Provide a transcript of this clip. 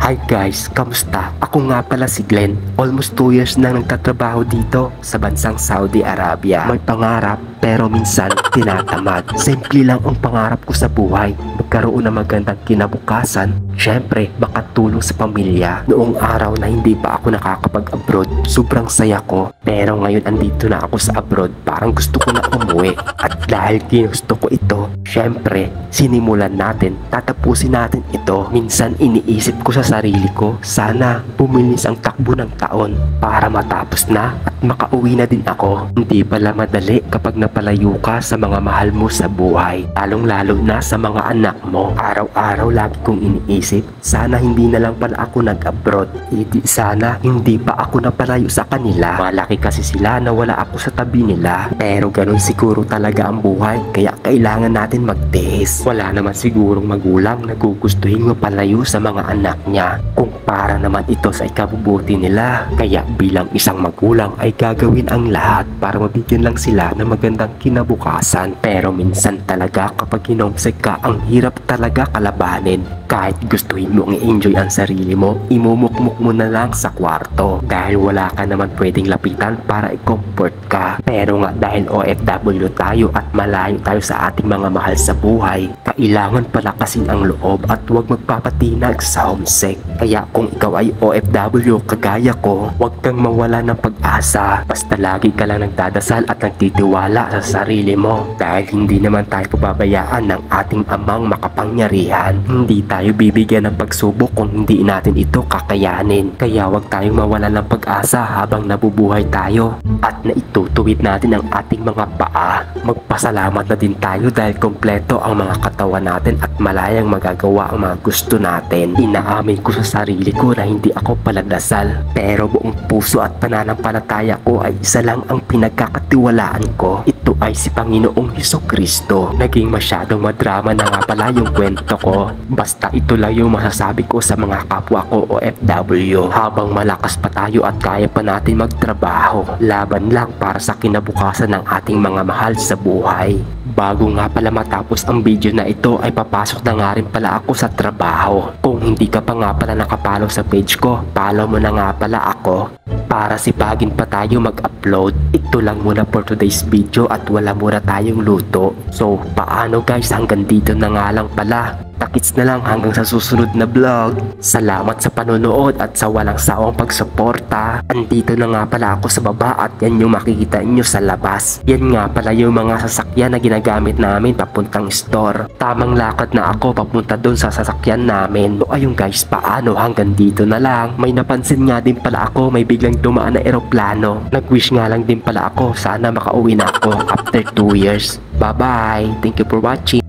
Hi guys, kamusta? Ako nga pala si Glenn. Almost 2 years na nagtatrabaho dito sa bansang Saudi Arabia. May pangarap pero minsan tinatamad. Simple lang ang pangarap ko sa buhay. Magkaroon ng magandang kinabukasan. Syempre, makatulong sa pamilya. Noong araw na hindi pa ako nakakapag-abroad, sobrang saya ko. Pero ngayon andito na ako sa abroad. Parang gusto ko na umuwi. At dahil ginusto ko ito, syempre, sinimulan natin. Tatapusin natin ito. Minsan iniisip ko sa sarili ko, sana bumilis ang takbo ng taon para matapos na at makauwi na din ako. Hindi pala madali kapag napalayo ka sa mga mahal mo sa buhay, lalong lalo na sa mga anak mo. Araw-araw lagi kong iniisip, sana hindi na lang pala ako nag-abroad. Hindi sana hindi pa ako napalayo sa kanila. Malaki kasi sila na wala ako sa tabi nila. Pero ganun siguro talaga ang buhay, kaya kailangan natin magtiis. Wala naman sigurong magulang na gugustuhin mapalayo sa mga anak niya kung para naman ito sa ikabubuti nila. Kaya bilang isang magulang ay gagawin ang lahat para mabigyan lang sila ng magandang kinabukasan. Pero minsan talaga kapag hinomsek ka, ang hirap talaga kalabanin. Kahit gustuhin mong i-enjoy ang sarili mo, imumukmuk mo na lang sa kwarto dahil wala ka naman pwedeng lapitan para i-comfort ka. Pero nga dahil OFW tayo at malayo tayo sa ating mga mahal sa buhay, kailangan palakasin ang loob at huwag magpapatinag sa homesick. Kaya kung ikaw ay OFW kagaya ko, huwag kang mawala ng pag-asa. Basta lagi ka lang nagdadasal at nagtitiwala sa sarili mo dahil hindi naman tayo pababayaan ng ating amang makapangyarihan. Hindi tayo bibigyan ng pagsubok kung hindi natin ito kakayanin. Kaya huwag tayong mawala ng pag-asa habang nabubuhay tayo at naitutuwid natin ang ating mga paa. Magpasalamat na din tayo dahil kompleto ang mga katawan natin at malayang magagawa ang mga gusto natin. Inaamin ko sa sarili ko na hindi ako paladasal, pero buong puso at pananampalataya ko ay isa lang ang pinagkakatiwalaan ko. Ito ay si Panginoong Hesukristo. Naging masyadong madrama na nga pala yung kwento ko. Basta ito lang yung masasabi ko sa mga kapwa ko OFW. Habang malakas pa tayo at kaya pa natin magtrabaho, laban lang para sa kinabukasan ng ating mga mahal sa buhay. Bago nga pala matapos ang video na ito ay papasok na nga rin pala ako sa trabaho. Kung hindi ka pa nga pala nakapollow sa page ko, follow mo na nga pala ako para sipagin pa tayo mag-upload. Ito lang muna for today's video at wala muna tayong luto. So paano guys, hanggang dito na nga lang pala. Takits na lang hanggang sa susunod na vlog. Salamat sa panonood at sa walang sawang pagsuporta. Andito na nga pala ako sa baba at yan yung makikita nyo sa labas. Yan nga pala yung mga sasakyan na ginagamit namin papuntang store. Tamang lakad na ako papunta doon sa sasakyan namin. So ayun guys, paano, hanggang dito na lang. May napansin nga din pala ako, may biglang dumaan na eroplano. Nag-wish nga lang din pala ako, sana makauwi na ako after 2 years. Bye bye, thank you for watching.